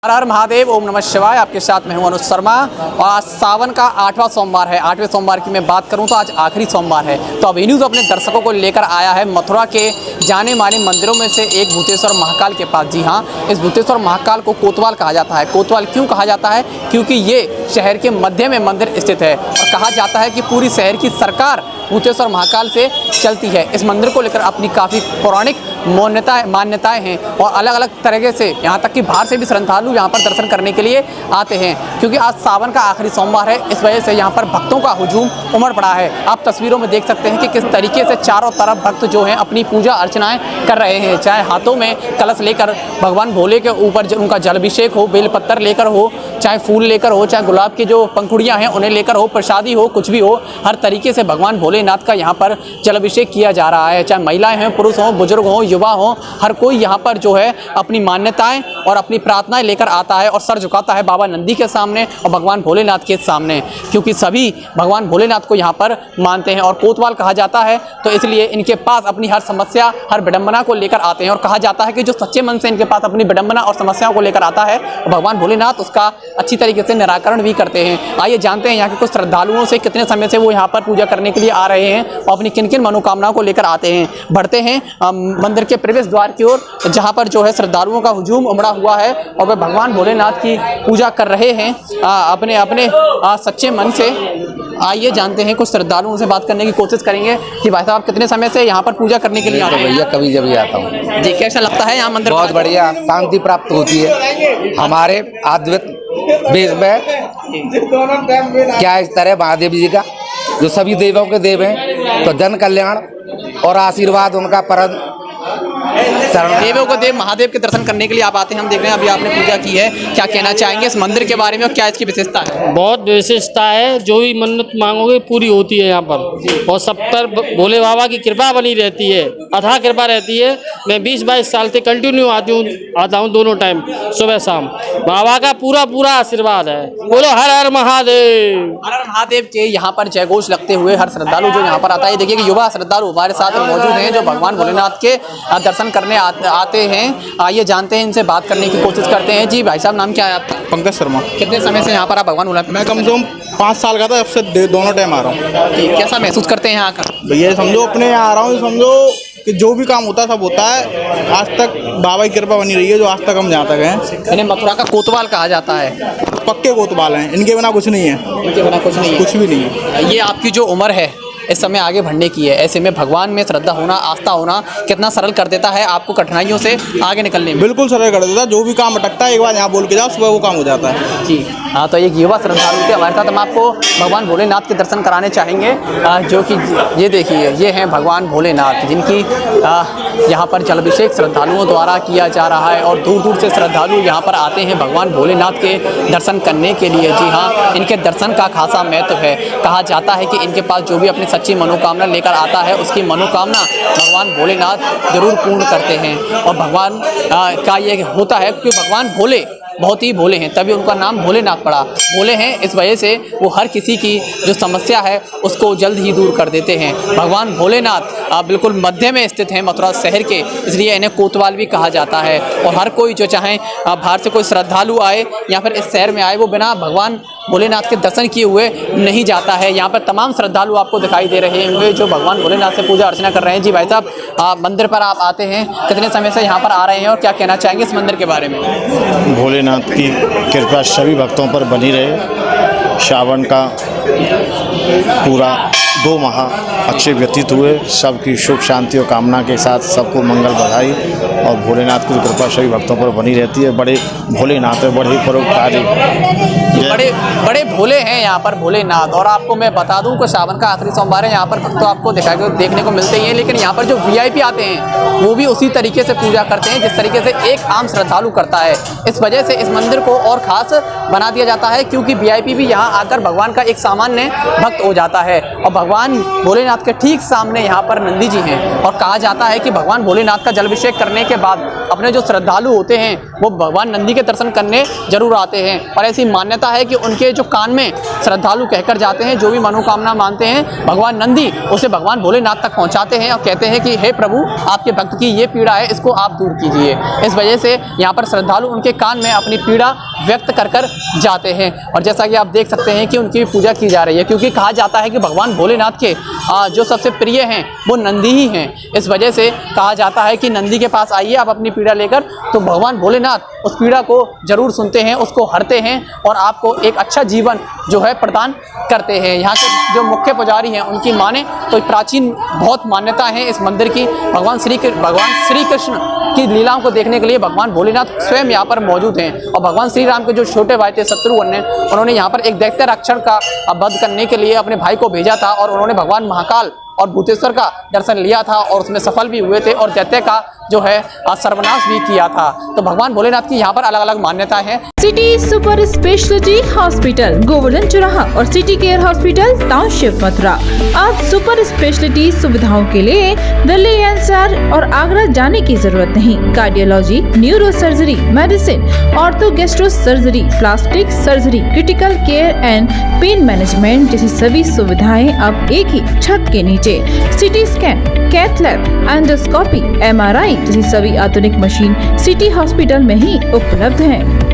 हर हर महादेव, ओम नमः शिवाय। आपके साथ मैं हूं अनुज शर्मा और आज सावन का 8वां सोमवार है। 8वें सोमवार की मैं बात करूं तो आज आखिरी सोमवार है। तो अभी न्यूज़ अपने दर्शकों को लेकर आया है मथुरा के जाने माने मंदिरों में से एक भूतेश्वर महाकाल के पास। जी हाँ, इस भूतेश्वर महाकाल को कोतवाल कहा जाता है। कोतवाल क्यों कहा जाता है? क्योंकि ये शहर के मध्य में मंदिर स्थित है और कहा जाता है कि पूरी शहर की सरकार भूतेश्वर महाकाल से चलती है। इस मंदिर को लेकर अपनी काफ़ी पौराणिक मान्यताएं हैं और अलग अलग तरीके से यहाँ तक कि बाहर से भी श्रद्धालु यहाँ पर दर्शन करने के लिए आते हैं। क्योंकि आज सावन का आखिरी सोमवार है, इस वजह से यहाँ पर भक्तों का हुजूम उमड़ पड़ा है। आप तस्वीरों में देख सकते हैं कि किस तरीके से चारों तरफ भक्त जो हैं अपनी पूजा अर्चनाएं कर रहे हैं। चाहे हाथों में कलश लेकर भगवान भोले के ऊपर उनका जलाभिषेक हो, बेलपत्तर लेकर हो, चाहे फूल लेकर हो, चाहे गुलाब की जो पंखुड़ियाँ हैं उन्हें लेकर हो, प्रसादी हो, कुछ भी हो, हर तरीके से भगवान भोलेनाथ का यहाँ पर जलाभिषेक किया जा रहा है। चाहे महिलाएं हैं, पुरुष हों, बुजुर्ग हों, युवा हों, हर कोई यहाँ पर जो है अपनी मान्यताएं और अपनी प्रार्थनाएं लेकर आता है और सर झुकाता है बाबा नंदी के सामने और भगवान भोलेनाथ के सामने, क्योंकि सभी भगवान भोलेनाथ को यहाँ पर मानते हैं। और कोतवाल कहा जाता है तो इसलिए इनके पास अपनी हर समस्या, हर विडंबना को लेकर आते हैं और कहा जाता है कि जो सच्चे मन से इनके पास अपनी विडंबना और समस्याओं को लेकर आता है भगवान भोलेनाथ उसका अच्छी तरीके से निराकरण भी करते हैं। आइए जानते हैं यहाँ के कुछ श्रद्धालुओं से कितने समय से वो यहाँ पर पूजा करने के लिए आ रहे हैं और अपनी किन किन मनोकामनाओं को लेकर आते हैं। बढ़ते हैं मंदिर के प्रवेश द्वार की ओर, जहाँ पर जो है श्रद्धालुओं का हुजूम उमड़ा हुआ है और वे भगवान भोलेनाथ की पूजा कर रहे हैं अपने अपने सच्चे मन से। आइए जानते हैं, कुछ श्रद्धालुओं से बात करने की कोशिश करेंगे कि भाई साहब कितने समय से यहाँ पर पूजा करने के लिए आ रहे हैं? भैया कभी जब आता हूँ जी, कैसा लगता है यहाँ मंदिर? बहुत बढ़िया, शांति प्राप्त होती है। हमारे अद्वैत बेस में क्या इस तरह महादेव जी का जो सभी देवों के देव हैं, तो जन कल्याण और आशीर्वाद उनका परम देवों को देव महादेव के दर्शन करने के लिए आप आते हैं। हम देख रहे हैं अभी आपने पूजा की है, क्या कहना चाहेंगे इस मंदिर के बारे में और क्या इसकी विशेषता है? बहुत विशेषता है, जो भी मन्नत मांगोगे पूरी होती है यहाँ पर और सब पर भोले बाबा की कृपा बनी रहती है, अथाह कृपा रहती है। मैं 20-22 साल से कंटिन्यू आता हूँ दोनों टाइम सुबह शाम। बाबा का पूरा आशीर्वाद है। बोलो हर हर महादेव। हर हर महादेव के यहाँ पर जयघोष लगते हुए हर श्रद्धालु जो यहाँ पर आता है, देखिए कि युवा श्रद्धालु हमारे साथ मौजूद हैं जो भगवान भोलेनाथ के दर्शन करने आते हैं। आइए जानते हैं, इनसे बात करने की कोशिश करते हैं। जी भाई साहब, नाम क्या है आपका? पंकज शर्मा। कितने समय से यहाँ पर आप भगवान भोलेनाथ? मैं कम से कम 5 साल का था, अब से दोनों टाइम आ रहा हूँ। कैसा महसूस करते हैं यहाँ का? भैया समझो अपने यहाँ आ रहा हूँ, समझो कि जो भी काम होता है सब होता है। आज तक बाबा की कृपा बनी रही है, जो आज तक हम जहाँ तक हैं। इन्हें मथुरा का कोतवाल कहा जाता है। पक्के कोतवाल हैं, इनके बिना कुछ नहीं है। इनके बिना कुछ नहीं है, कुछ भी नहीं है। ये आपकी जो उम्र है इस समय आगे बढ़ने की है, ऐसे में भगवान में श्रद्धा होना, आस्था होना कितना सरल कर देता है आपको कठिनाइयों से आगे निकलने में। बिल्कुल सरल कर देता है, जो भी काम अटकता है एक बार यहाँ बोल के जाओ, सुबह वो काम हो जाता है। जी हाँ, तो एक युवा श्रद्धालु थे हमारे साथ। हम आपको भगवान भोलेनाथ के दर्शन कराने चाहेंगे, जो कि ये देखिए ये हैं भगवान भोलेनाथ, जिनकी यहाँ पर जलाभिषेक श्रद्धालुओं द्वारा किया जा रहा है और दूर दूर से श्रद्धालु यहाँ पर आते हैं भगवान भोलेनाथ के दर्शन करने के लिए। जी हाँ, इनके दर्शन का खासा महत्व है। कहा जाता है कि इनके पास जो भी अपनी सच्ची मनोकामना लेकर आता है उसकी मनोकामना भगवान भोलेनाथ जरूर पूर्ण करते हैं। और भगवान का ये होता है क्योंकि भगवान भोले बहुत ही भोले हैं, तभी उनका नाम भोलेनाथ पड़ा। भोले हैं इस वजह से वो हर किसी की जो समस्या है उसको जल्द ही दूर कर देते हैं। भगवान भोलेनाथ बिल्कुल मध्य में स्थित हैं मथुरा शहर के, इसलिए इन्हें कोतवाल भी कहा जाता है। और हर कोई जो चाहे बाहर से कोई श्रद्धालु आए या फिर इस शहर में आए, वो बिना भगवान भोलेनाथ के दर्शन किए हुए नहीं जाता है। यहाँ पर तमाम श्रद्धालु आपको दिखाई दे रहे होंगे जो भगवान भोलेनाथ से पूजा अर्चना कर रहे हैं। जी भाई साहब, मंदिर पर आप आते हैं, कितने समय से यहाँ पर आ रहे हैं और क्या कहना चाहेंगे इस मंदिर के बारे में? भोलेनाथ की कृपा सभी भक्तों पर बनी रहे। श्रावण का पूरा 2 माह अच्छे व्यतीत हुए, सबकी सुख शांति और कामना के साथ सबको मंगल बधाई। और भोलेनाथ की कृपा सभी भक्तों पर बनी रहती है। बड़े भोलेनाथ है, बड़े परोपकारी, बड़े भोले हैं यहाँ पर भोलेनाथ। और आपको मैं बता दूं कि सावन का आखिरी सोमवार है, यहाँ पर भक्त तो आपको देखने को मिलते ही हैं, लेकिन यहाँ पर जो VIP आते हैं वो भी उसी तरीके से पूजा करते हैं जिस तरीके से एक आम श्रद्धालु करता है। इस वजह से इस मंदिर को और ख़ास बना दिया जाता है, क्योंकि VIP भी यहाँ आकर भगवान का एक सामान्य भक्त हो जाता है। और भगवान भोलेनाथ के ठीक सामने यहाँ पर नंदी जी हैं और कहा जाता है कि भगवान भोलेनाथ का जलाभिषेक करने के बाद अपने जो श्रद्धालु होते हैं वो भगवान नंदी के दर्शन करने जरूर आते हैं। और ऐसी मान्यता है कि उनके जो कान में श्रद्धालु कहकर जाते हैं, जो भी मनोकामना मानते हैं, भगवान नंदी उसे भगवान भोलेनाथ तक पहुंचाते हैं और कहते हैं कि हे प्रभु, आपके भक्त की ये पीड़ा है, इसको आप दूर कीजिए। इस वजह से यहाँ पर श्रद्धालु उनके कान में अपनी पीड़ा व्यक्त कर कर जाते हैं। और जैसा कि आप देख सकते हैं कि उनकी पूजा की जा रही है, क्योंकि कहा जाता है कि भगवान भोलेनाथ के जो सबसे प्रिय हैं वो नंदी ही हैं। इस वजह से कहा जाता है कि नंदी के पास आइए आप अपनी पीड़ा लेकर, तो भगवान भोलेनाथ उस पीड़ा को जरूर सुनते हैं, उसको हरते हैं और आपको एक अच्छा जीवन जो है प्रदान करते हैं। यहाँ के जो मुख्य पुजारी हैं उनकी माने तो प्राचीन बहुत मान्यता है इस मंदिर की। भगवान श्री कृष्ण की लीलाओं को देखने के लिए भगवान भोलेनाथ स्वयं यहाँ पर मौजूद हैं। और भगवान श्री राम के जो छोटे भाई थे शत्रुघ्न, उन्होंने यहाँ पर एक दैत्य राक्षस का वध करने के लिए अपने भाई को भेजा था और उन्होंने भगवान महाकाल और भूतेश्वर का दर्शन लिया था और उसमें सफल भी हुए थे और दैत्य का जो है सर्वनाश भी किया था। तो भगवान भोलेनाथ की यहाँ पर अलग अलग मान्यता है। City super speciality hospital, Govardhan चौराहा और city care hospital, township, Mathura. अब सुपर स्पेशलिटी सुविधाओं के लिए दिल्ली एनसीआर और आगरा जाने की जरूरत नहीं। Cardiology, neuro surgery, medicine, ortho gastro surgery, plastic surgery, critical care and pain management जैसी सभी सुविधाएं अब एक ही छत के नीचे। CT scan, cath lab, endoscopy, MRI जैसी सभी आधुनिक मशीन सिटी हॉस्पिटल में ही उपलब्ध हैं।